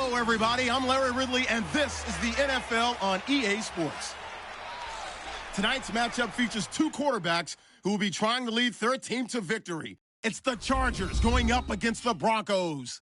Hello, everybody. I'm Larry Ridley, and this is the NFL on EA Sports. Tonight's matchup features two quarterbacks who will be trying to lead their team to victory. It's the Chargers going up against the Broncos.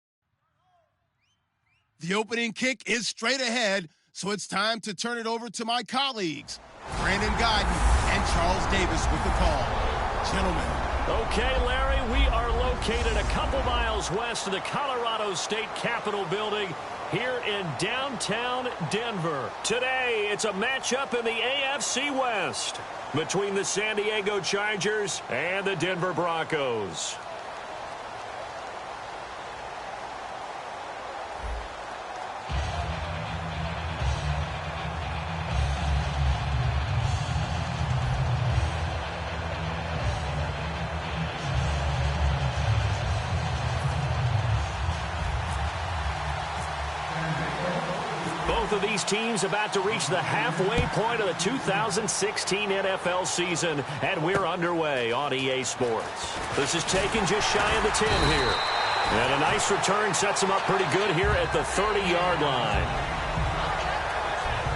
The opening kick is straight ahead, so it's time to turn it over to my colleagues, Brandon Guyton and Charles Davis with the call. Gentlemen. Okay, Larry, we are located a couple miles west of the Colorado State Capitol building here in downtown Denver. Today, it's a matchup in the AFC West between the San Diego Chargers and the Denver Broncos. Both of these teams about to reach the halfway point of the 2016 NFL season, and we're underway on EA Sports. This is taken just shy of the 10 here. And a nice return sets them up pretty good here at the 30-yard line.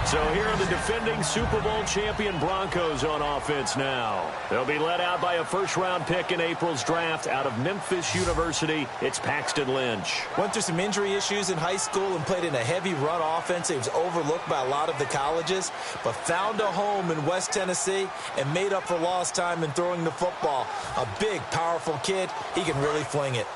So here are the defending Super Bowl champion Broncos on offense now. They'll be led out by a first-round pick in April's draft out of Memphis University. It's Paxton Lynch. Went through some injury issues in high school and played in a heavy run offense. He was overlooked by a lot of the colleges, but found a home in West Tennessee and made up for lost time in throwing the football. A big, powerful kid. He can really fling it.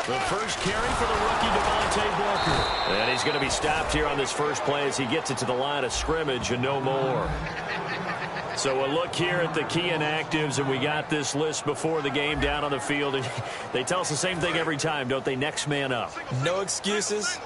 The first carry for the rookie, Devontae Booker. And he's going to be stopped here on this first play as he gets it to the line of scrimmage and no more. So a look here at the key inactives, and we got this list before the game down on the field. And they tell us the same thing every time, don't they? Next man up. No excuses.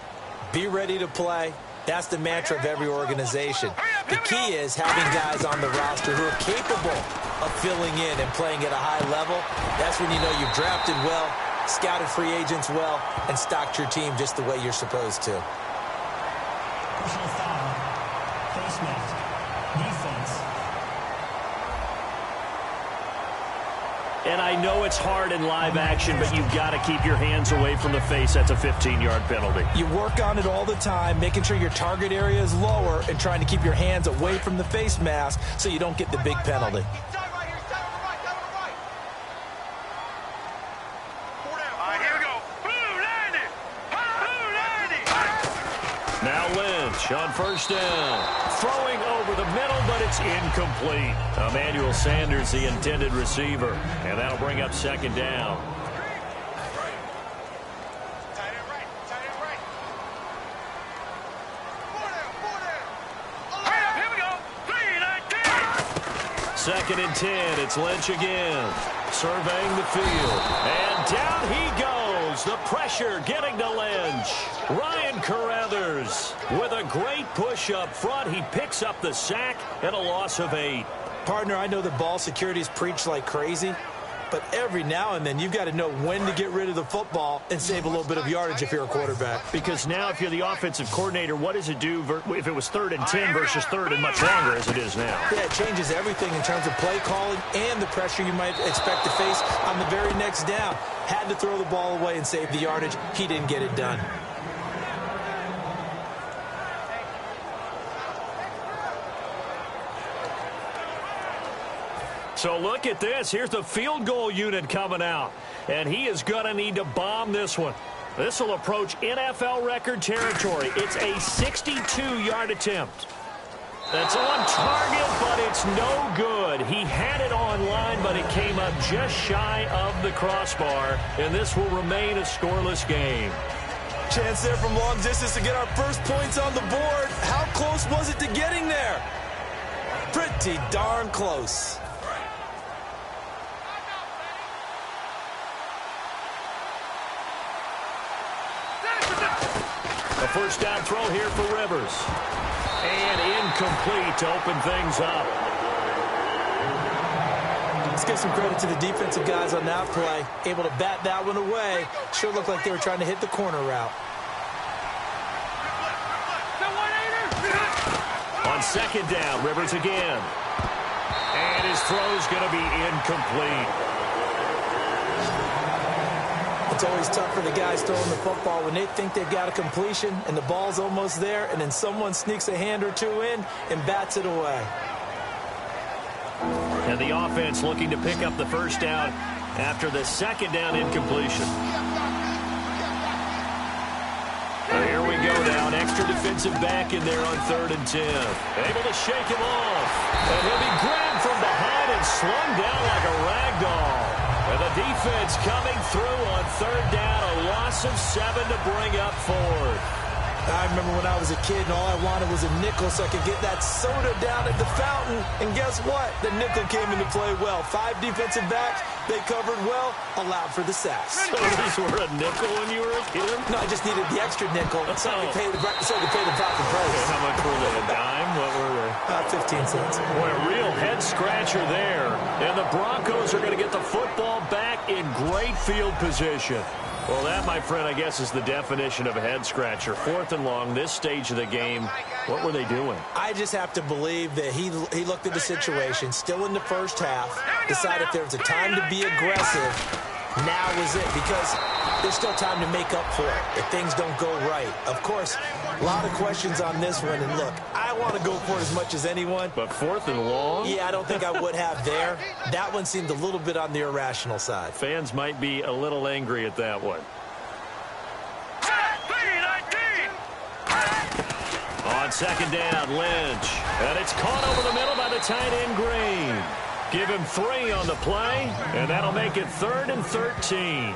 Be ready to play. That's the mantra of every organization. The key is having guys on the roster who are capable of filling in and playing at a high level. That's when you know you've drafted well, scouted free agents well, and stocked your team just the way you're supposed to. Personal foul, face mask, defense. And I know it's hard in live action, but you've got to keep your hands away from the face. That's a 15-yard penalty. You work on it all the time, making sure your target area is lower and trying to keep your hands away from the face mask so you don't get the big penalty. Now Lynch on first down. Throwing over the middle, but it's incomplete. Emmanuel Sanders, the intended receiver. And that'll bring up second down. Second and 10. It's Lynch again. Surveying the field. And down he goes. The pressure getting to Lynch. Ryan Carruthers with a great push up front. He picks up the sack and a loss of 8. Partner, I know that ball security is preached like crazy, but every now and then you've got to know when to get rid of the football and save a little bit of yardage if you're a quarterback. Because now if you're the offensive coordinator, what does it do if it was 3rd and 10 versus 3rd and much longer as it is now? Yeah, it changes everything in terms of play calling and the pressure you might expect to face on the very next down. Had to throw the ball away and save the yardage. He didn't get it done. So look at this. Here's the field goal unit coming out. And he is going to need to bomb this one. This will approach NFL record territory. It's a 62-yard attempt. That's on target, but it's no good. He had it on line, but it came up just shy of the crossbar. And this will remain a scoreless game. Chance there from long distance to get our first points on the board. How close was it to getting there? Pretty darn close. A first down throw here for Rivers. And incomplete to open things up. Let's give some credit to the defensive guys on that play. Able to bat that one away. Sure looked like they were trying to hit the corner route. On second down, Rivers again. And his throw's going to be incomplete. It's always tough for the guys throwing the football when they think they've got a completion and the ball's almost there, and then someone sneaks a hand or two in and bats it away. And the offense looking to pick up the first down after the second down incompletion. Here we go now. An extra defensive back in there on 3rd and 10. Able to shake him off. And he'll be grabbed from behind and slung down like a rag doll. And the defense coming through on 3rd down. A loss of 7 to bring up 4th. I remember when I was a kid and all I wanted was a nickel so I could get that soda down at the fountain. And guess what? The nickel came into play well. 5 defensive backs. They covered well, allowed for the sacks. Sodas were a nickel when you were a kid? No, I just needed the extra nickel so I could pay the proper price. Okay, how much were they? A dime? What were they? 15 cents. Boy, a real head-scratcher there. And the Broncos are going to get the football back in great field position. Well, that, my friend, I guess is the definition of a head-scratcher. 4th and long, this stage of the game. What were they doing? I just have to believe that he looked at the situation, still in the first half, decided if there was a time to be aggressive, now is it, because there's still time to make up for it if things don't go right. Of course, a lot of questions on this one, and look, I want to go for it as much as anyone. But 4th and long? Yeah, I don't think I would have there. That one seemed a little bit on the irrational side. Fans might be a little angry at that one. On 2nd down, Lynch. And it's caught over the middle by the tight end, Green. Give him 3 on the play, and that'll make it 3rd and 13.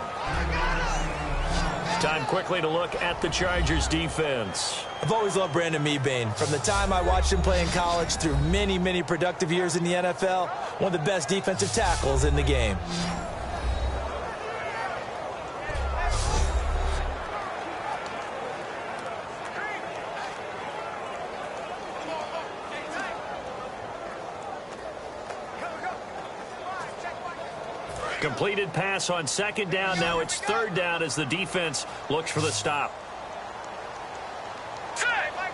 Time quickly to look at the Chargers defense. I've always loved Brandon Mebane. From the time I watched him play in college through many, many productive years in the NFL, one of the best defensive tackles in the game. Completed pass on 2nd down. Now it's 3rd down as the defense looks for the stop.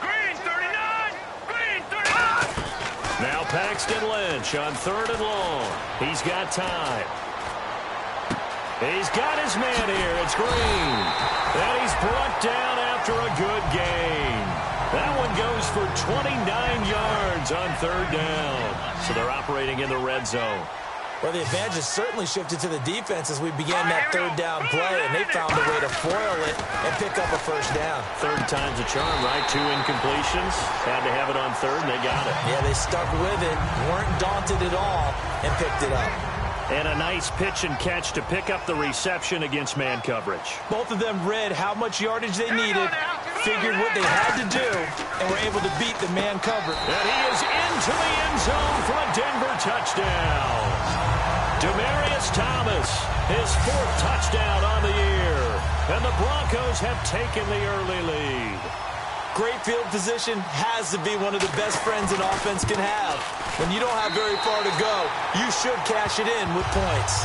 Green 39! Green 39! Now Paxton Lynch on 3rd and long. He's got time. He's got his man here. It's Green. And he's brought down after a good gain. That one goes for 29 yards on 3rd down. So they're operating in the red zone. Well, the advantage has certainly shifted to the defense as we began that 3rd down play, and they found a way to foil it and pick up a first down. 3rd time's a charm, right? 2 incompletions. Had to have it on 3rd, and they got it. Yeah, they stuck with it, weren't daunted at all, and picked it up. And a nice pitch and catch to pick up the reception against man coverage. Both of them read how much yardage they needed, figured what they had to do, and were able to beat the man coverage. And he is into the end zone for a Denver touchdown. Demaryius Thomas, his 4th touchdown on the year. And the Broncos have taken the early lead. Great field position has to be one of the best friends an offense can have. When you don't have very far to go, you should cash it in with points.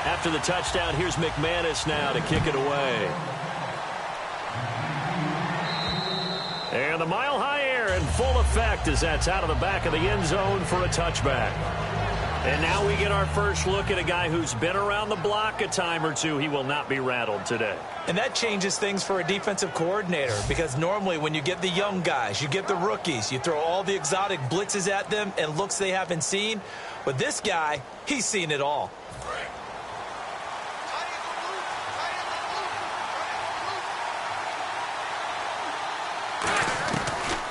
After the touchdown, here's McManus now to kick it away. And the mile-high air in full effect as that's out of the back of the end zone for a touchback. And now we get our first look at a guy who's been around the block a time or two. He will not be rattled today. And that changes things for a defensive coordinator, because normally when you get the young guys, you get the rookies, you throw all the exotic blitzes at them and looks they haven't seen. But this guy, he's seen it all.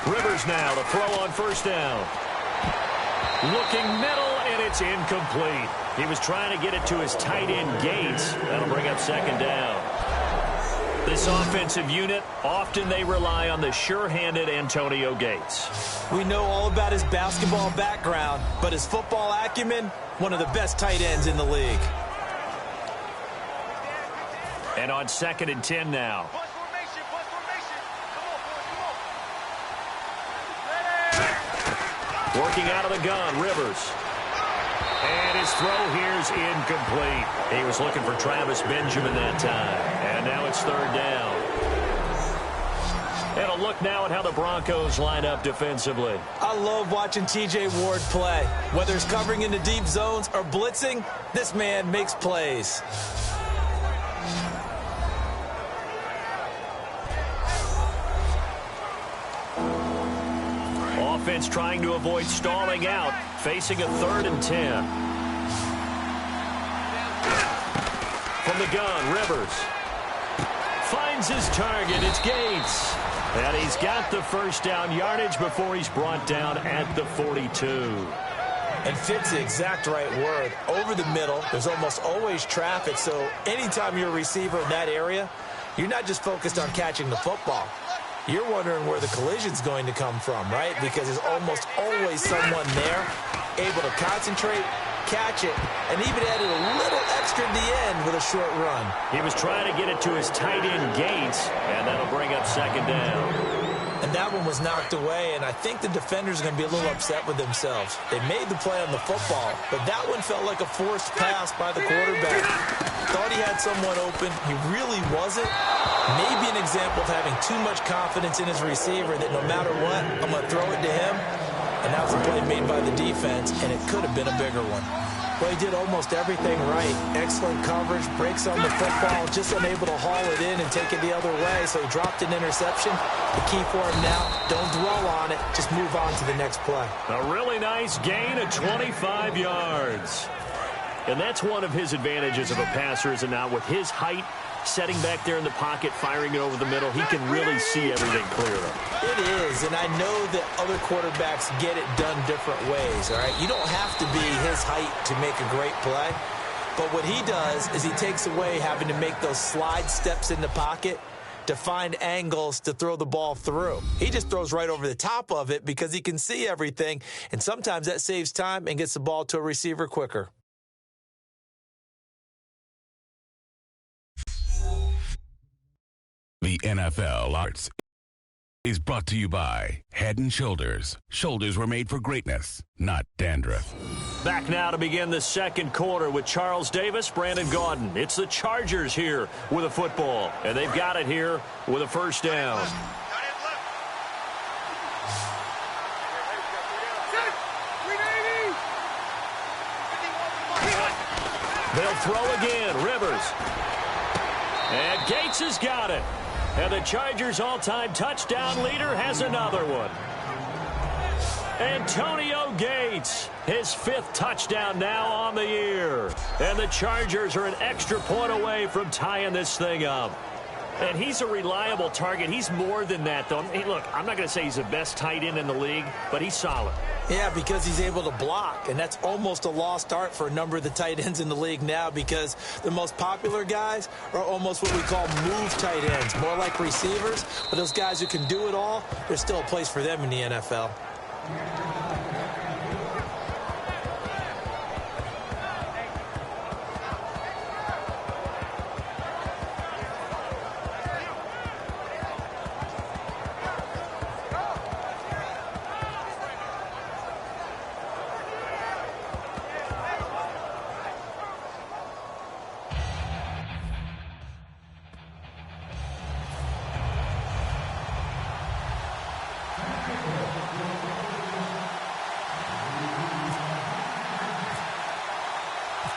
Rivers now to throw on 1st down. Looking middle, and it's incomplete. He was trying to get it to his tight end Gates. That'll bring up 2nd down. This offensive unit, often they rely on the sure-handed Antonio Gates. We know all about his basketball background, but his football acumen, one of the best tight ends in the league. And on 2nd and 10 now. Working out of the gun, Rivers. And his throw here's incomplete. He was looking for Travis Benjamin that time. And now it's third down. And a look now at how the Broncos line up defensively. I love watching T.J. Ward play. Whether it's covering into deep zones or blitzing, this man makes plays. Offense trying to avoid stalling out, facing a 3rd and 10. From the gun, Rivers finds his target. It's Gates. And he's got the first down yardage before he's brought down at the 42. And fit's the exact right word. Over the middle, there's almost always traffic, so anytime you're a receiver in that area, you're not just focused on catching the football. You're wondering where the collision's going to come from, right? Because there's almost always someone there able to concentrate, catch it, and even added a little extra at the end with a short run. He was trying to get it to his tight end Gates, and that'll bring up second down. And that one was knocked away, and I think the defenders are going to be a little upset with themselves. They made the play on the football, but that one felt like a forced pass by the quarterback. Thought he had someone open. He really wasn't. Maybe an example of having too much confidence in his receiver that no matter what, I'm going to throw it to him. And that was a play made by the defense, and it could have been a bigger one. Well, he did almost everything right. Excellent coverage, breaks on the football, just unable to haul it in and take it the other way, so he dropped an interception. The key for him now, don't dwell on it, just move on to the next play. A really nice gain of 25 yards. And that's one of his advantages of a passer, is it not? With his height, setting back there in the pocket, firing it over the middle, he can really see everything clearly. It is, and I know that other quarterbacks get it done different ways, all right? You don't have to be his height to make a great play, but what he does is he takes away having to make those slide steps in the pocket to find angles to throw the ball through. He just throws right over the top of it because he can see everything, and sometimes that saves time and gets the ball to a receiver quicker. The NFL Arts is brought to you by Head & Shoulders. Shoulders were made for greatness, not dandruff. Back now to begin the second quarter with Charles Davis, Brandon Gaudin. It's the Chargers here with a football, and they've got it here with a first down. They'll throw again, Rivers. And Gates has got it. And the Chargers' all-time touchdown leader has another one. Antonio Gates, his 5th touchdown now on the year. And the Chargers are an extra point away from tying this thing up. And he's a reliable target. He's more than that, though. Hey, look, I'm not going to say he's the best tight end in the league, but he's solid. Yeah, because he's able to block, and that's almost a lost art for a number of the tight ends in the league now, because the most popular guys are almost what we call move tight ends, more like receivers. But those guys who can do it all, there's still a place for them in the NFL.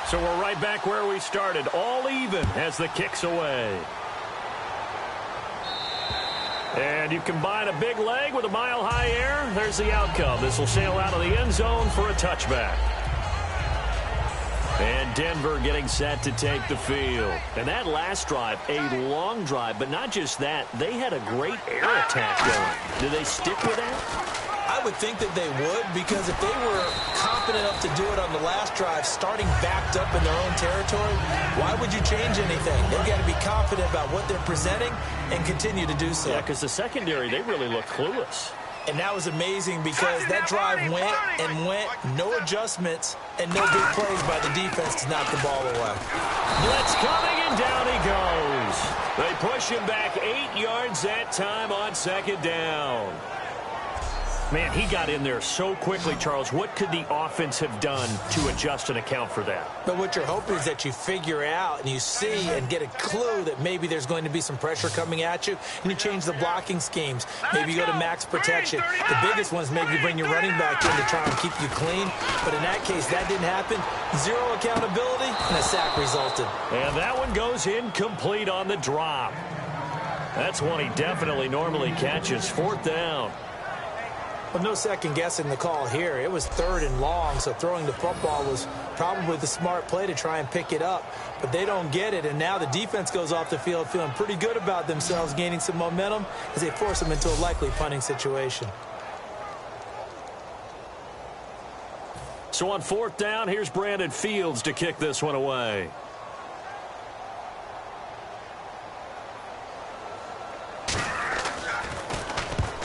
So we're right back where we started, all even as the kick's away. And you combine a big leg with a mile-high air, there's the outcome. This will sail out of the end zone for a touchback. And Denver getting set to take the field. And that last drive, a long drive, but not just that, they had a great air attack going. Do they stick with that? I would think that they would, because if they were confident enough to do it on the last drive, starting backed up in their own territory, why would you change anything? They've got to be confident about what they're presenting and continue to do so. Yeah, because the secondary, they really look clueless. And that was amazing because that drive went and went, no adjustments, and no big plays by the defense to knock the ball away. Blitz coming, and down he goes. They push him back 8 yards that time on second down. Man, he got in there so quickly, Charles. What could the offense have done to adjust and account for that? But what you're hoping is that you figure out and you see and get a clue that maybe there's going to be some pressure coming at you, and you change the blocking schemes. Maybe you go to max protection. The biggest one is maybe you bring your running back in to try and keep you clean. But in that case, that didn't happen. Zero accountability, and a sack resulted. And that one goes incomplete on the drop. That's one he definitely normally catches. 4th down. Well, no second guessing the call here. It was 3rd and long, so throwing the football was probably the smart play to try and pick it up. But they don't get it, and now the defense goes off the field feeling pretty good about themselves, gaining some momentum as they force them into a likely punting situation. So on 4th down, here's Brandon Fields to kick this one away.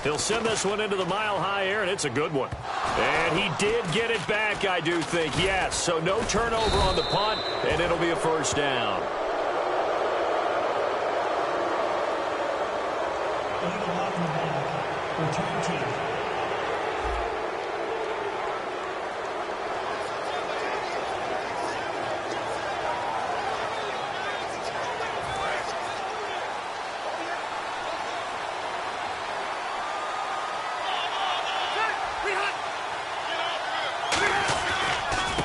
He'll send this one into the mile-high air, and it's a good one. And he did get it back, I do think, yes. So no turnover on the punt, and it'll be a 1st down. Illegal block in the back. Return team.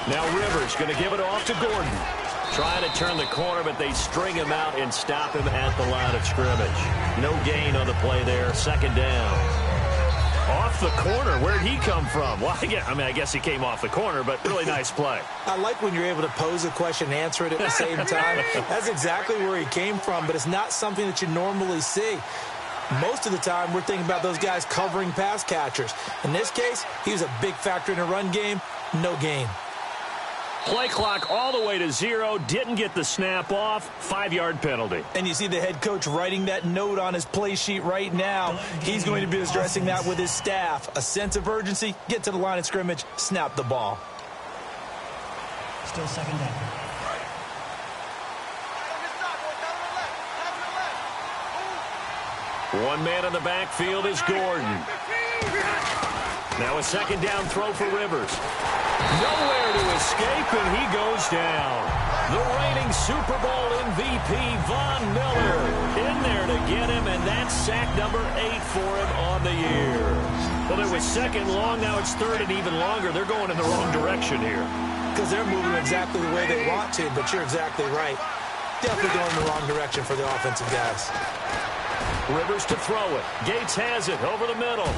Now Rivers going to give it off to Gordon. Trying to turn the corner, but they string him out and stop him at the line of scrimmage. No gain on the play there. 2nd down. Off the corner. Where'd he come from? Well, I guess he came off the corner, but really nice play. I like when you're able to pose a question and answer it at the same time. That's exactly where he came from, but it's not something that you normally see. Most of the time, we're thinking about those guys covering pass catchers. In this case, he was a big factor in the run game. No gain. Play clock all the way to 0. Didn't get the snap off. 5-yard penalty. And you see the head coach writing that note on his play sheet right now. He's going to be addressing that with his staff. A sense of urgency. Get to the line of scrimmage. Snap the ball. Still 2nd down. One man in the backfield is Gordon. Now a 2nd down throw for Rivers. Nowhere to escape, and he goes down. The reigning Super Bowl MVP, Von Miller, in there to get him, and that's sack number 8 for him on the year. Well, there was 2nd long, now it's 3rd and even longer. They're going in the wrong direction here. Because they're moving exactly the way they want to, but you're exactly right. Definitely going in the wrong direction for the offensive guys. Rivers to throw it. Gates has it over the middle.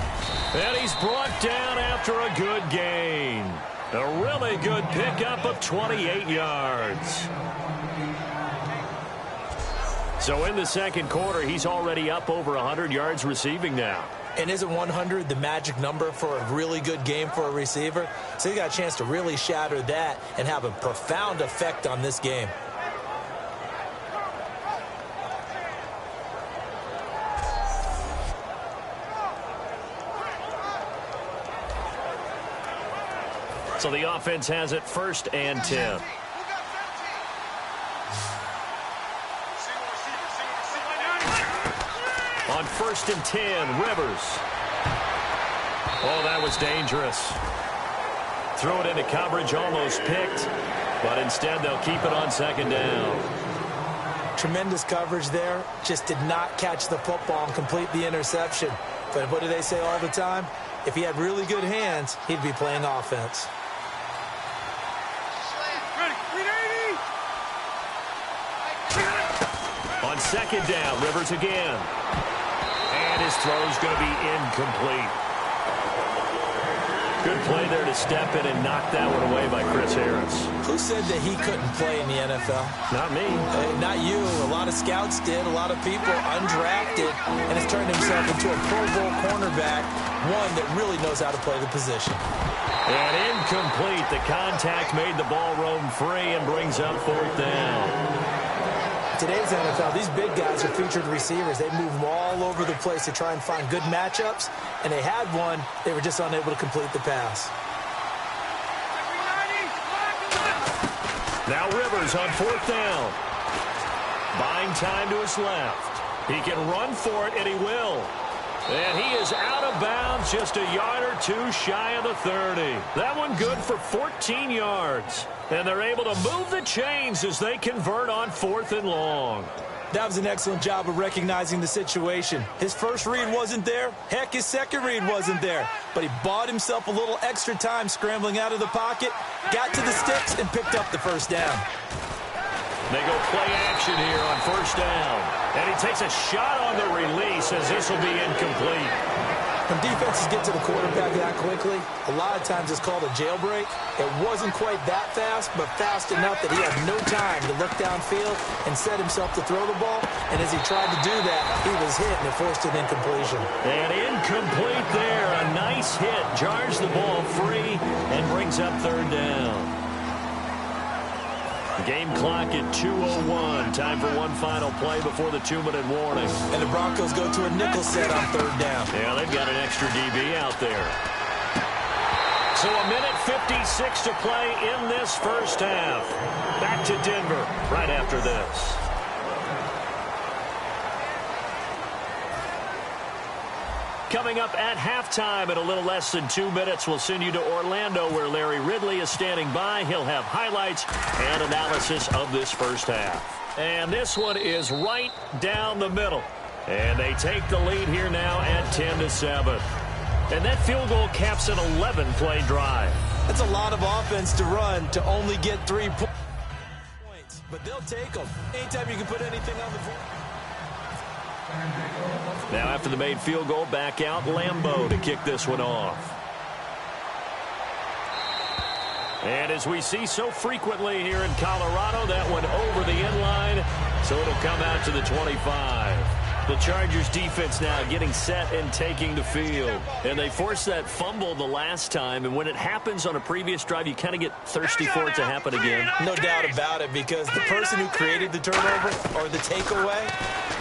And he's brought down after a good gain. A really good pickup of 28 yards. So in the 2nd quarter, he's already up over 100 yards receiving now. And isn't 100 the magic number for a really good game for a receiver? So he got a chance to really shatter that and have a profound effect on this game. So the offense has it 1st and 10. On 1st and 10, Rivers. Oh, that was dangerous. Threw it into coverage, almost picked, but instead they'll keep it on 2nd down. Tremendous coverage there. Just did not catch the football and complete the interception. But what do they say all the time? If he had really good hands, he'd be playing offense. On 2nd down, Rivers again. And his throw's going to be incomplete. Good play there to step in and knock that one away by Chris Harris. Who said that he couldn't play in the NFL? Not me. Not you. A lot of scouts did. A lot of people undrafted. And has turned himself into a Pro Bowl cornerback. One that really knows how to play the position. And incomplete. The contact made the ball roam free and brings up 4th down. Today's NFL, these big guys are featured receivers. They move them all over the place to try and find good matchups, and they had one. They were just unable to complete the pass. Now Rivers on 4th down. Buying time to his left. He can run for it, and he will. And he is out of bounds, just a yard or two shy of the 30. That one good for 14 yards. And they're able to move the chains as they convert on 4th and long. That was an excellent job of recognizing the situation. His first read wasn't there. Heck, his second read wasn't there. But he bought himself a little extra time scrambling out of the pocket, got to the sticks, and picked up the first down. They go play action here on 1st down. And he takes a shot on the release as this will be incomplete. When defenses get to the quarterback that quickly, a lot of times it's called a jailbreak. It wasn't quite that fast, but fast enough that he had no time to look downfield and set himself to throw the ball. And as he tried to do that, he was hit and it forced an incompletion. And incomplete there. A nice hit. Jars the ball free and brings up 3rd down. Game clock at 2:01. Time for one final play before the 2-minute warning. And the Broncos go to a nickel set on 3rd down. Yeah, they've got an extra DB out there. So a minute 56 to play in this first half. Back to Denver right after this. Coming up at halftime in a little less than 2 minutes, we'll send you to Orlando where Larry Ridley is standing by. He'll have highlights and analysis of this first half. And this one is right down the middle. And they take the lead here now at 10-7. And that field goal caps an 11-play drive. That's a lot of offense to run to only get 3 points. But they'll take them. Anytime you can put anything on the board. Now after the made field goal, back out Lambeau to kick this one off. And as we see so frequently here in Colorado, that one over the end line, so it'll come out to the 25. The Chargers defense now getting set and taking the field. And they forced that fumble the last time, and when it happens on a previous drive, you kind of get thirsty for it to happen again. No doubt about it, because the person who created the turnover or the takeaway,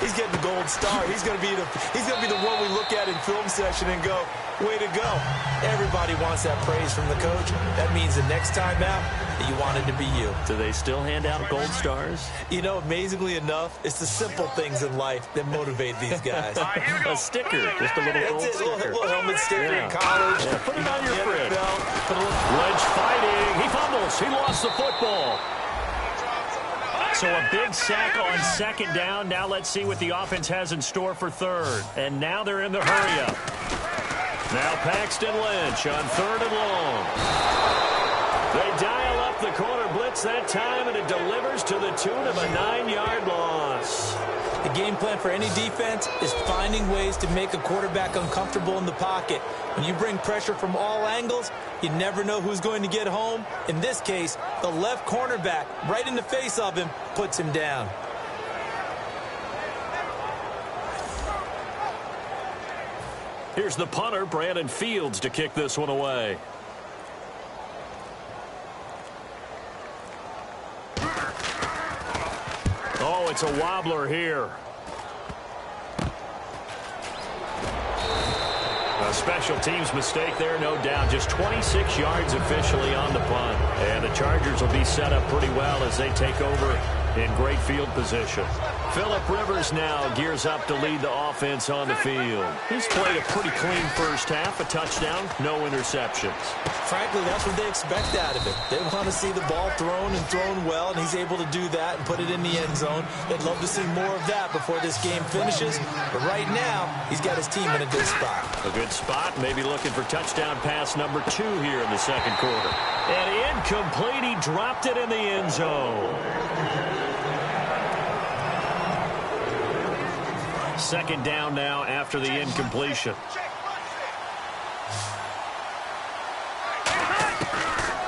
he's getting the gold star. He's going to be the one we look at in film session and go, way to go. Everybody wants that praise from the coach. That means the next time out, that you want it to be you. Do they still hand out gold stars? You know, amazingly enough, it's the simple things in life that motivate these guys. A sticker, just a little gold sticker. A little helmet sticker in college. Yeah, put it on your fridge. NFL. Lynch fighting. He fumbles. He lost the football. So a big sack on 2nd down. Now let's see what the offense has in store for 3rd. And now they're in the hurry-up. Now Paxton Lynch on 3rd and long. They dial up the corner blitz that time, and it delivers to the tune of a 9-yard loss. The game plan for any defense is finding ways to make a quarterback uncomfortable in the pocket. When you bring pressure from all angles, you never know who's going to get home. In this case, the left cornerback, right in the face of him, puts him down. Here's the punter, Brandon Fields, to kick this one away. Oh, it's a wobbler here. A special teams mistake there, no doubt. Just 26 yards officially on the punt. And the Chargers will be set up pretty well as they take over in great field position. Phillip Rivers now gears up to lead the offense on the field. He's played a pretty clean first half, a touchdown, no interceptions. Frankly, that's what they expect out of him. They want to see the ball thrown and thrown well, and he's able to do that and put it in the end zone. They'd love to see more of that before this game finishes. But right now, he's got his team in a good spot. A good spot, maybe looking for touchdown pass number 2 here in the 2nd quarter. And incomplete, he dropped it in the end zone. 2nd down now after the incompletion.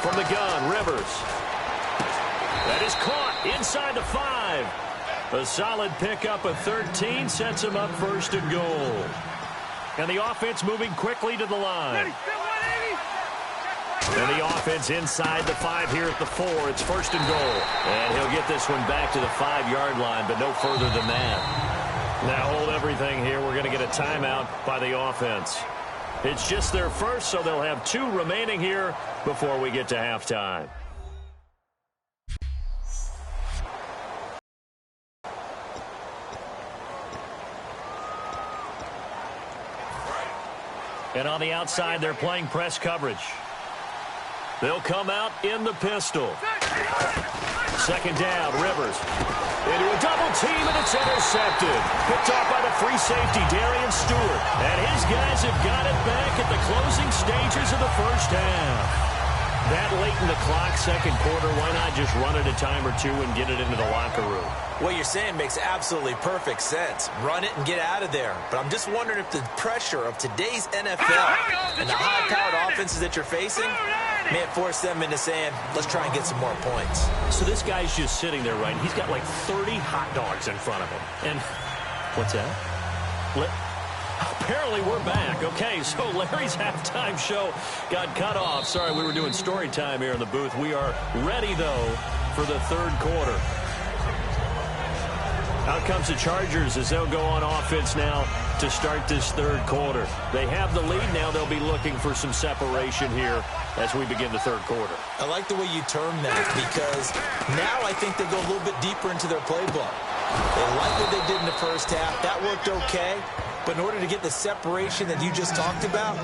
From the gun, Rivers. That is caught inside the 5. A solid pickup of 13 sets him up 1st and goal. And the offense moving quickly to the line. And the offense inside the 5 here at the 4. It's 1st and goal. And he'll get this one back to the 5-yard line, but no further than that. Now hold everything here. We're going to get a timeout by the offense. It's just their first, so they'll have 2 remaining here before we get to halftime. And on the outside, they're playing press coverage. They'll come out in the pistol. Second down, Rivers. Into a double team, and it's intercepted. Picked off by the free safety, Darian Stewart. And his guys have got it back at the closing stages of the first half. That late in the clock, second quarter, why not just run it a time or two and get it into the locker room? What you're saying makes absolutely perfect sense. Run it and get out of there. But I'm just wondering if the pressure of today's NFL and the high-powered offenses that you're facing may force them into saying, let's try and get some more points. So this guy's just sitting there, right? He's got like 30 hot dogs in front of him. And what's that? Apparently we're back. Okay, so Larry's halftime show got cut off. Sorry, we were doing story time here in the booth. We are ready, though, for the third quarter. Out comes the Chargers as they'll go on offense now to start this third quarter. They have the lead now. They'll be looking for some separation here as we begin the third quarter. I like the way you term that because now I think they go a little bit deeper into their playbook. They like what they did in the first half. That worked okay. But in order to get the separation that you just talked about,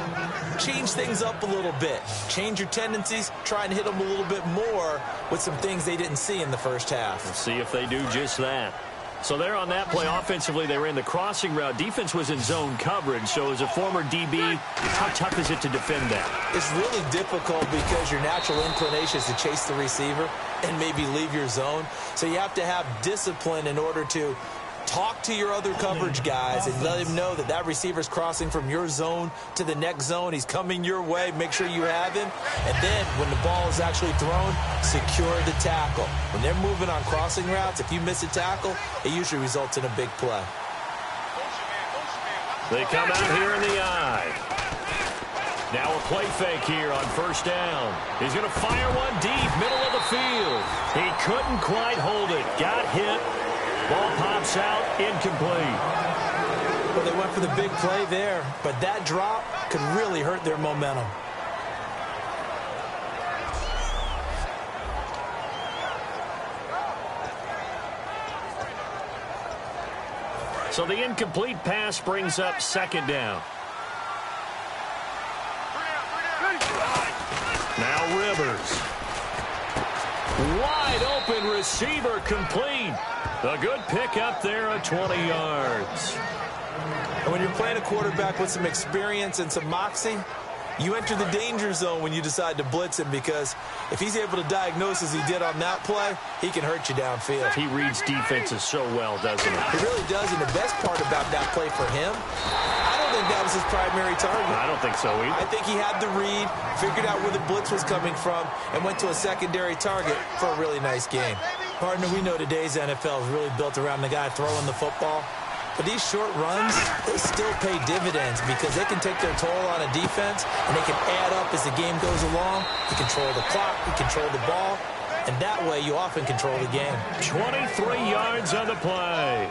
change things up a little bit. Change your tendencies. Try and hit them a little bit more with some things they didn't see in the first half. Let's see if they do just that. So they're on that play. Offensively, they ran the crossing route. Defense was in zone coverage. So as a former DB, how tough is it to defend that? It's really difficult because your natural inclination is to chase the receiver and maybe leave your zone. So you have to have discipline in order to talk to your other coverage guys and let him know that that receiver's crossing from your zone to the next zone. He's coming your way. Make sure you have him. And then when the ball is actually thrown, secure the tackle. When they're moving on crossing routes, if you miss a tackle, it usually results in a big play. They come out here in the eye. Now a play fake here on first down. He's going to fire one deep, middle of the field. He couldn't quite hold it. Got hit. Ball pops out, incomplete. Well, they went for the big play there, but that drop could really hurt their momentum. So the incomplete pass brings up second down. Now Rivers. Wide open receiver complete. A good pick up there at 20 yards. And when you're playing a quarterback with some experience and some moxie, you enter the danger zone when you decide to blitz him because if he's able to diagnose as he did on that play, he can hurt you downfield. He reads defenses so well, doesn't he? He really does, and the best part about that play for him, I don't think that was his primary target. I don't think so either. I think he had the read, figured out where the blitz was coming from, and went to a secondary target for a really nice game. Partner, we know today's NFL is really built around the guy throwing the football. But these short runs, they still pay dividends because they can take their toll on a defense, and they can add up as the game goes along. You control the clock, you control the ball, and that way you often control the game. 23 yards on the play.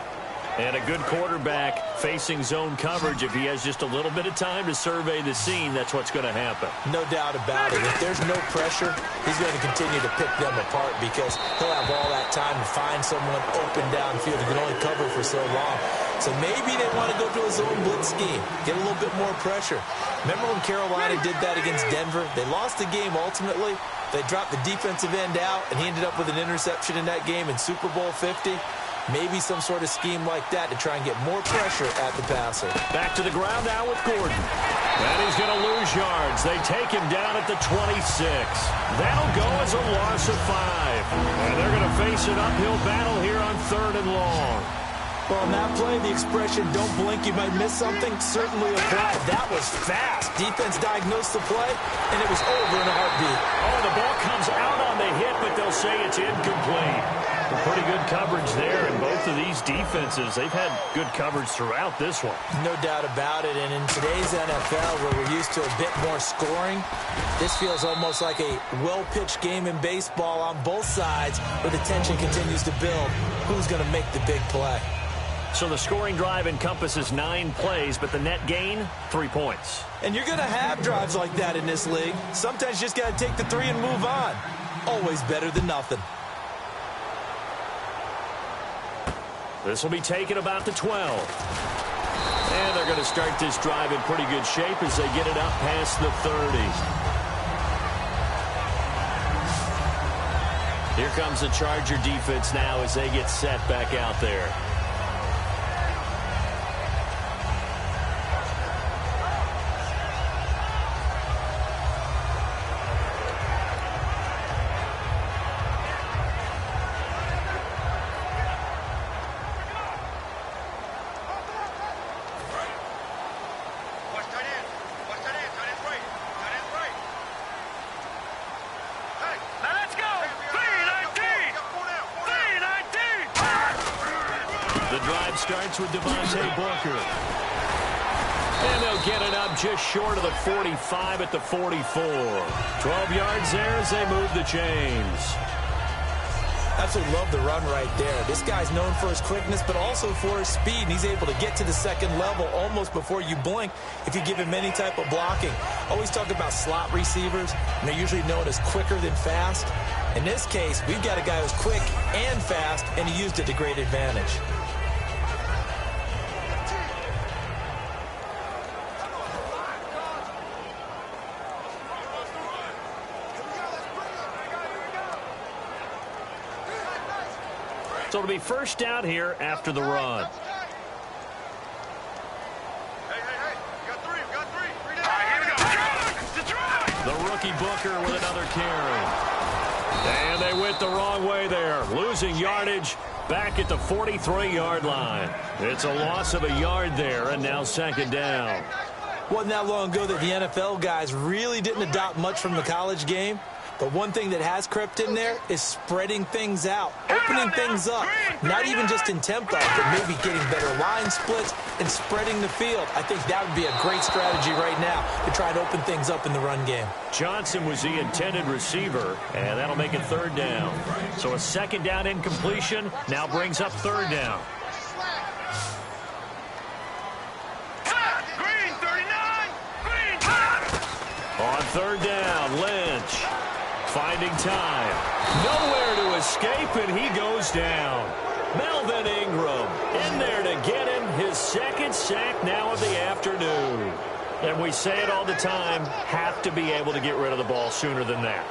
And a good quarterback facing zone coverage. If he has just a little bit of time to survey the scene, that's what's going to happen. No doubt about it. If there's no pressure, he's going to continue to pick them apart because he'll have all that time to find someone open downfield who can only cover for so long. So maybe they want to go to a zone blitz scheme, get a little bit more pressure. Remember when Carolina did that against Denver? They lost the game ultimately. They dropped the defensive end out, and he ended up with an interception in that game in Super Bowl 50. Maybe some sort of scheme like that to try and get more pressure at the passer. Back to the ground now with Gordon. And he's going to lose yards. They take him down at the 26. That'll go as a loss of 5. And they're going to face an uphill battle here on 3rd and long. Well, on that play, the expression, don't blink, you might miss something, certainly applied. That was fast. Defense diagnosed the play, and it was over in a heartbeat. Oh, the ball comes out on the hit, but they'll say it's incomplete. Pretty good coverage there, and both of these defenses, they've had good coverage throughout this one. No doubt about it, and in today's NFL, where we're used to a bit more scoring, this feels almost like a well-pitched game in baseball on both sides, where the tension continues to build. Who's going to make the big play? So the scoring drive encompasses 9 plays, but the net gain, 3 points. And you're going to have drives like that in this league. Sometimes you just got to take the 3 and move on. Always better than nothing. This will be taken about the 12. And they're going to start this drive in pretty good shape as they get it up past the 30. Here comes the Charger defense now as they get set back out there. Starts with Devontae Booker. And they'll get it up just short of the 45 at the 44. 12 yards there as they move the chains. Absolutely love the run right there. This guy's known for his quickness, but also for his speed. And he's able to get to the second level almost before you blink if you give him any type of blocking. Always talk about slot receivers, and they're usually known as quicker than fast. In this case, we've got a guy who's quick and fast, and he used it to great advantage. So it'll be first down here after the run. The rookie Booker with another carry. And they went the wrong way there, losing yardage back at the 43-yard line. It's a loss of a yard there, and now second down. Wasn't that long ago that the NFL guys really didn't adopt much from the college game. But one thing that has crept in there is spreading things out, opening things up, not even just in tempo, but maybe getting better line splits and spreading the field. I think that would be a great strategy right now to try and open things up in the run game. Johnson was the intended receiver, and that'll make it third down. So a second down incompletion now brings up third down. Green, 39! Green! On third down, Lynch. Finding time. Nowhere to escape, and he goes down. Melvin Ingram in there to get him his second sack now of the afternoon. And we say it all the time, have to be able to get rid of the ball sooner than that.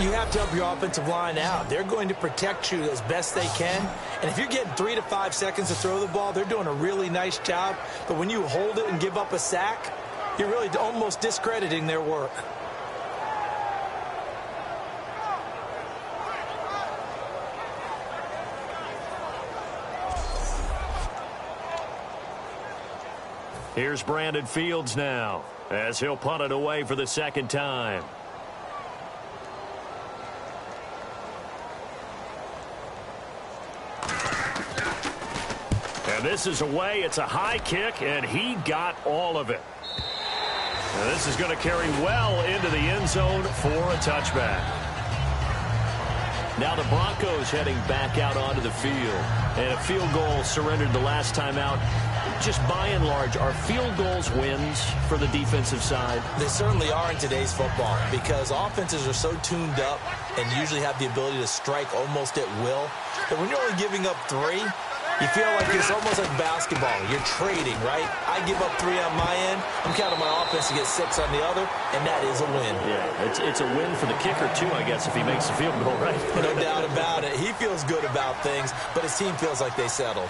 You have to help your offensive line out. They're going to protect you as best they can. And if you're getting 3 to 5 seconds to throw the ball, they're doing a really nice job. But when you hold it and give up a sack, you're really almost discrediting their work. Here's Brandon Fields now as he'll punt it away for the second time. And this is away. It's a high kick, and he got all of it. And this is going to carry well into the end zone for a touchback. Now the Broncos heading back out onto the field. And a field goal surrendered the last time out. Just by and large, are field goals wins for the defensive side? They certainly are in today's football because offenses are so tuned up and usually have the ability to strike almost at will. But when you're only giving up 3, you feel like it's almost like basketball. You're trading, right? I give up 3 on my end. I'm counting my offense to get 6 on the other, and that is a win. Yeah, it's a win for the kicker, too, I guess, if he makes the field goal, right? No doubt about it. He feels good about things, but his team feels like they settled.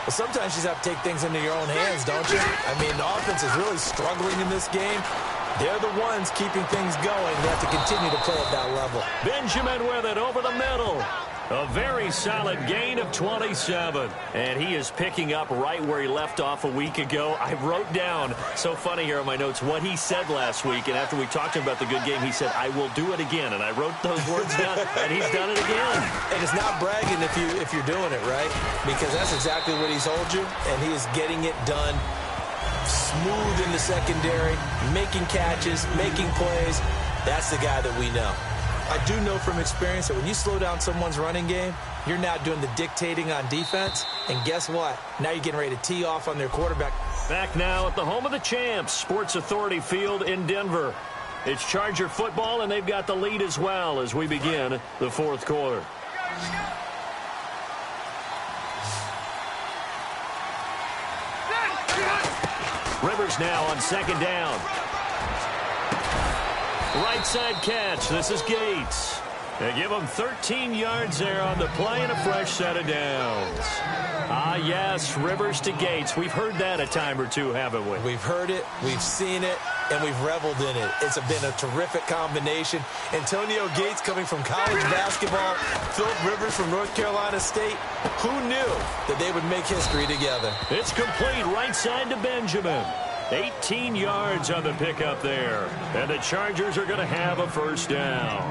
Well, sometimes you just have to take things into your own hands, don't you? I mean, the offense is really struggling in this game. They're the ones keeping things going. They have to continue to play at that level. Benjamin with it over the middle. A very solid gain of 27. And he is picking up right where he left off a week ago. I wrote down, so funny here on my notes, what he said last week. And after we talked to him about the good game, he said, I will do it again. And I wrote those words down, and he's done it again. And it's not bragging if you're doing it, right? Because that's exactly what he's told you, and he is getting it done smooth in the secondary, making catches, making plays. That's the guy that we know. I do know from experience that when you slow down someone's running game, you're now doing the dictating on defense. And guess what? Now you're getting ready to tee off on their quarterback. Back now at the home of the champs, Sports Authority Field in Denver. It's Charger football, and they've got the lead as well as we begin the fourth quarter. Rivers now on second down. Right side catch. This is Gates. They give him 13 yards there on the play and a fresh set of downs. Ah, yes, Rivers to Gates. We've heard that a time or two, haven't we? We've heard it, we've seen it, and we've reveled in it. It's been a terrific combination. Antonio Gates coming from college basketball, Philip Rivers from North Carolina State. Who knew that they would make history together? It's complete right side to Benjamin. 18 yards on the pickup there. And the Chargers are going to have a first down.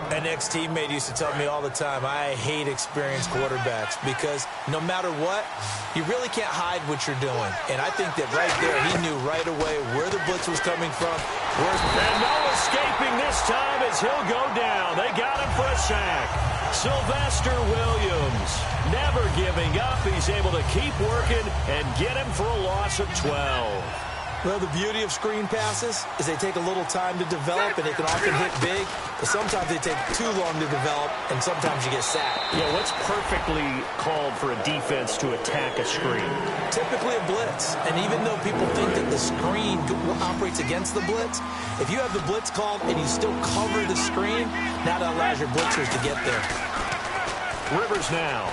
An ex-teammate used to tell me all the time, I hate experienced quarterbacks because no matter what, you really can't hide what you're doing. And I think that right there, he knew right away where the blitz was coming from. And no escaping this time as he'll go down. They got him for a sack. Sylvester Williams never giving up. He's able to keep working and get him for a loss of 12. Well, the beauty of screen passes is they take a little time to develop, and they can often hit big. But sometimes they take too long to develop, and sometimes you get sacked. Yeah, what's perfectly called for a defense to attack a screen? Typically a blitz. And even though people think that the screen operates against the blitz, if you have the blitz called and you still cover the screen, now that allows your blitzers to get there. Rivers now.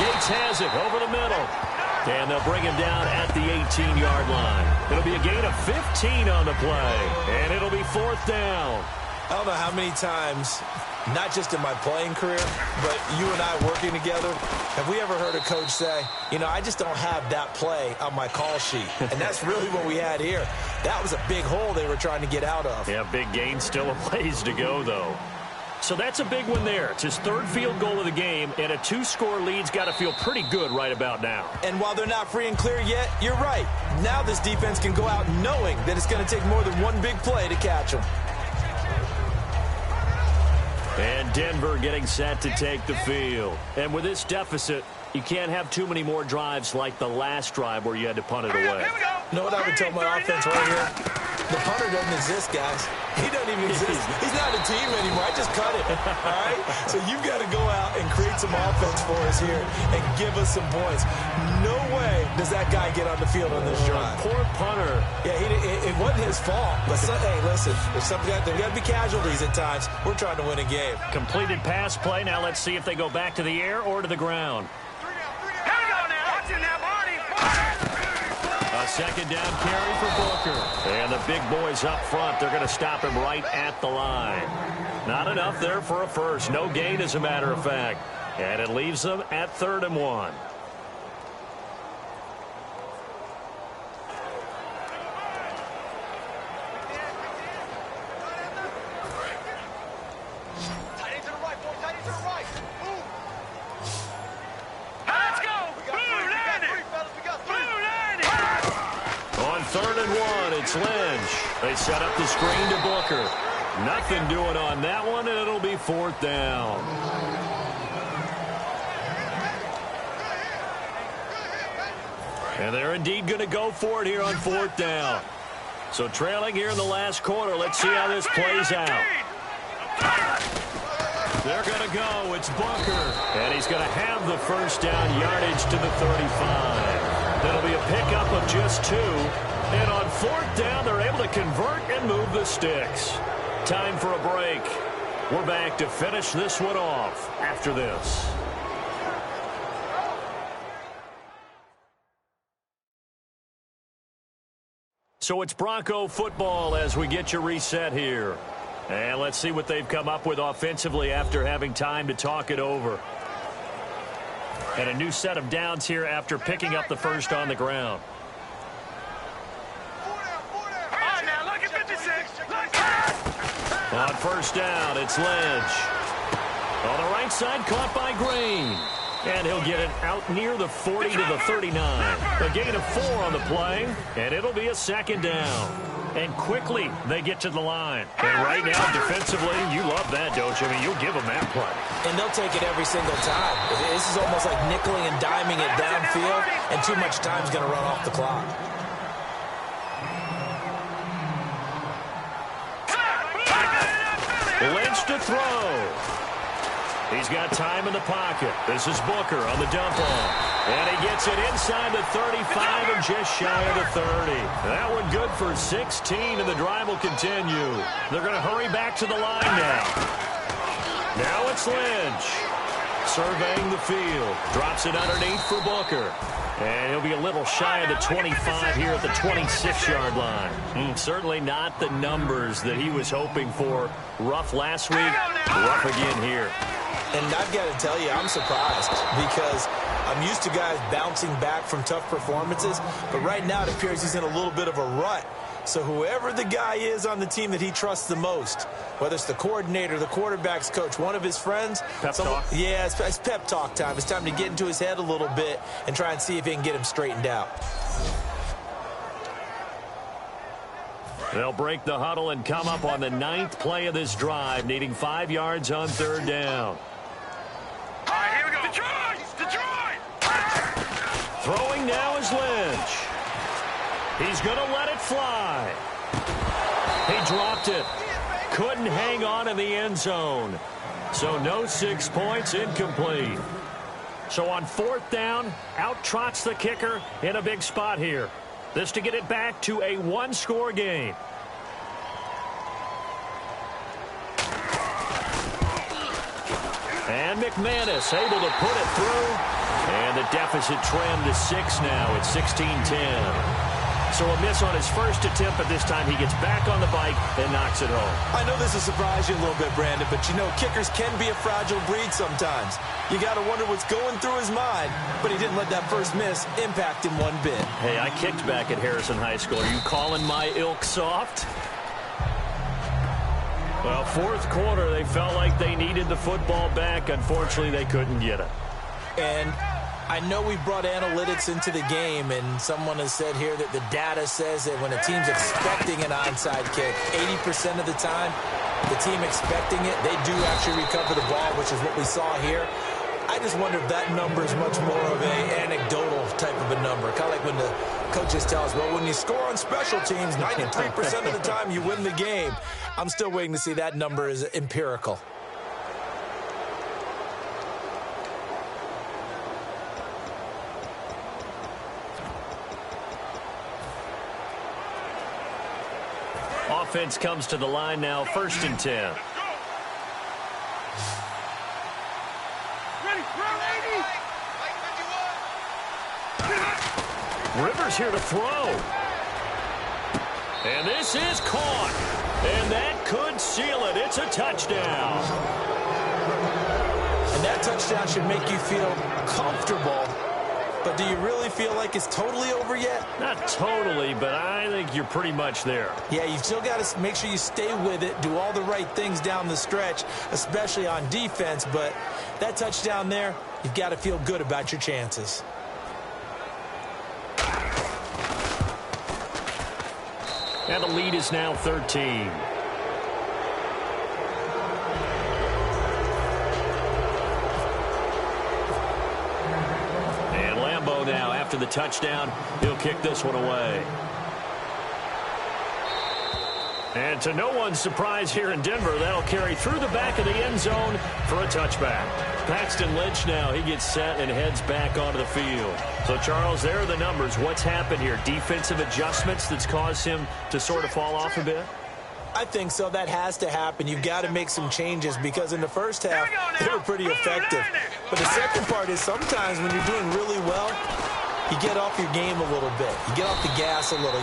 Gates has it over the middle. And they'll bring him down at the 18-yard line. It'll be a gain of 15 on the play. And it'll be fourth down. I don't know how many times, not just in my playing career, but you and I working together, have we ever heard a coach say, you know, I just don't have that play on my call sheet. And that's really what we had here. That was a big hole they were trying to get out of. Yeah, big gain, still a ways to go, though. So that's a big one there. It's his third field goal of the game, and a 2-score lead's got to feel pretty good right about now. And while they're not free and clear yet, you're right. Now this defense can go out knowing that it's going to take more than one big play to catch them. And Denver getting set to take the field. And with this deficit, you can't have too many more drives like the last drive where you had to punt it away. You know what I would tell my offense right here? The punter doesn't exist, guys. He doesn't even exist. He's not a team anymore. I just cut it, all right? So you've got to go out and create some offense for us here and give us some points. No way does that guy get on the field on this drive. Poor punter. Yeah, it wasn't his fault. But hey, listen, there's got to be casualties at times. We're trying to win a game. Completed pass play. Now let's see if they go back to the air or to the ground. A second down carry for Booker. And the big boys up front, they're going to stop him right at the line. Not enough there for a first. No gain, as a matter of fact. And it leaves them at 3rd and 1. They set up the screen to Booker. Nothing doing on that one, and it'll be 4th down. And they're indeed going to go for it here on 4th down. So trailing here in the last quarter. Let's see how this plays out. They're going to go. It's Booker. And he's going to have the first down yardage to the 35. That'll be a pickup of just 2. And on 4th down, they're able to convert and move the sticks. Time for a break. We're back to finish this one off after this. So it's Bronco football as we get you reset here. And let's see what they've come up with offensively after having time to talk it over. And a new set of downs here after picking up the first on the ground. On 1st down, it's Ledge. On the right side, caught by Green. And he'll get it out near the 40 to the 39. A gain of 4 on the play, and it'll be a 2nd down. And quickly, they get to the line. And right now, defensively, you love that, don't you? I mean, you'll give them that play. And they'll take it every single time. This is almost like nickeling and diming it downfield, and too much time's going to run off the clock. Lynch to throw. He's got time in the pocket. This is Booker on the dump off. And he gets it inside the 35 and just shy of the 30. That one good for 16, and the drive will continue. They're going to hurry back to the line now. Now it's Lynch. Surveying the field. Drops it underneath for Booker. And he'll be a little shy of the 25 here at the 26-yard line. Certainly not the numbers that he was hoping for. Rough last week, rough again here. And I've got to tell you, I'm surprised because I'm used to guys bouncing back from tough performances, but right now it appears he's in a little bit of a rut. So whoever the guy is on the team that he trusts the most, whether it's the coordinator, the quarterback's coach, one of his friends. Pep talk? Yeah, it's pep talk time. It's time to get into his head a little bit and try and see if he can get him straightened out. They'll break the huddle and come up on the 9th play of this drive, needing 5 yards on 3rd down. All right, here we go. Detroit! Throwing now is Lynch. He's going to let it fly. He dropped it. Couldn't hang on in the end zone. So no 6 points, incomplete. So on 4th down, out trots the kicker in a big spot here. This to get it back to a 1-score game. And McManus able to put it through. And the deficit trimmed to 6 now. It's 16-10. So a miss on his first attempt, but this time he gets back on the bike and knocks it home. I know this will surprise you a little bit, Brandon, but you know kickers can be a fragile breed sometimes. You got to wonder what's going through his mind, but he didn't let that first miss impact him one bit. Hey, I kicked back at Harrison High School. Are you calling my ilk soft? Well, 4th quarter, they felt like they needed the football back. Unfortunately, they couldn't get it. And I know we brought analytics into the game, and someone has said here that the data says that when a team's expecting an onside kick, 80% of the time, the team expecting it, they do actually recover the ball, which is what we saw here. I just wonder if that number is much more of an anecdotal type of a number. Kind of like when the coaches tell us, well, when you score on special teams, 93% of the time you win the game. I'm still waiting to see that number is empirical. Offense comes to the line now, 1st and 10. Rivers here to throw. And this is caught. And that could seal it. It's a touchdown. And that touchdown should make you feel comfortable. But do you really feel like it's totally over yet? Not totally, but I think you're pretty much there. Yeah, you've still got to make sure you stay with it, do all the right things down the stretch, especially on defense. But that touchdown there, you've got to feel good about your chances. And the lead is now 13. Now after the touchdown, he'll kick this one away. And to no one's surprise here in Denver, that'll carry through the back of the end zone for a touchback. Paxton Lynch now, he gets set and heads back onto the field. So, Charles, there are the numbers. What's happened here? Defensive adjustments that's caused him to sort of fall off a bit? I think so. That has to happen. You've got to make some changes because in the first half, they were pretty effective. But the second part is sometimes when you're doing really well, you get off your game a little bit. You get off the gas a little.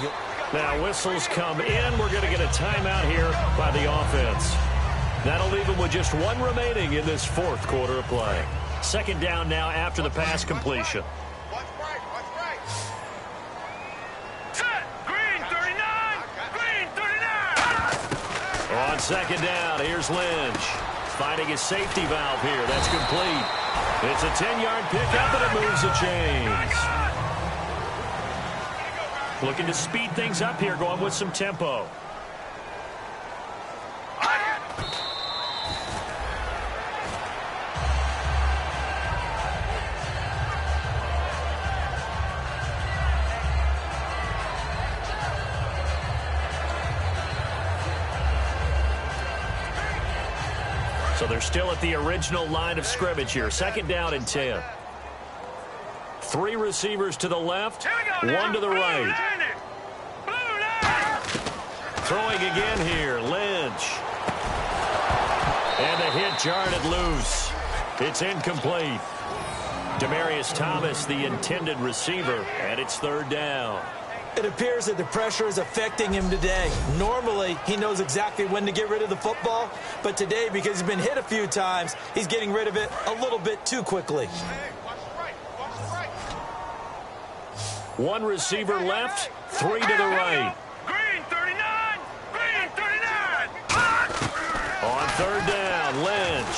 Now whistles come in. We're going to get a timeout here by the offense. That'll leave them with just 1 remaining in this 4th quarter of play. 2nd down now after the pass completion. Watch right. Set. Green 39. Green 39. On 2nd down, here's Lynch. Finding his safety valve here. That's complete. It's a 10-yard pickup, and it moves the chains. Looking to speed things up here, going with some tempo. So they're still at the original line of scrimmage here. 2nd down and 10. 3 receivers to the left, 1 to the right. Throwing again here, Lynch. And the hit jarred it loose. It's incomplete. Demaryius Thomas, the intended receiver, and it's 3rd down. It appears that the pressure is affecting him today. Normally, he knows exactly when to get rid of the football, but today, because he's been hit a few times, he's getting rid of it a little bit too quickly. 1 receiver left, 3 to the right. Green 39! Green 39! On 3rd down, Lynch.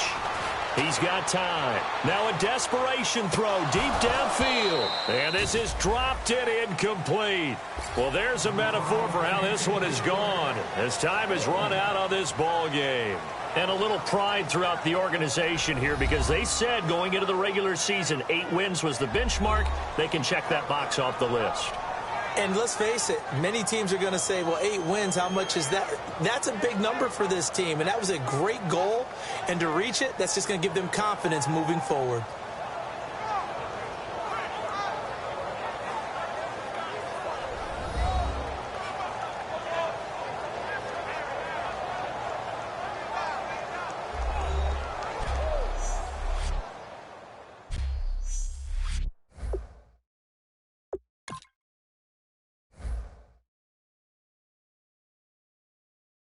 He's got time. Now a desperation throw deep downfield. And this is dropped and incomplete. Well, there's a metaphor for how this one is gone as time has run out on this ball game. And a little pride throughout the organization here because they said going into the regular season 8 wins was the benchmark. They can check that box off the list. And let's face it, many teams are going to say, well, 8 wins, how much is that? That's a big number for this team, and that was a great goal. And to reach it, that's just going to give them confidence moving forward.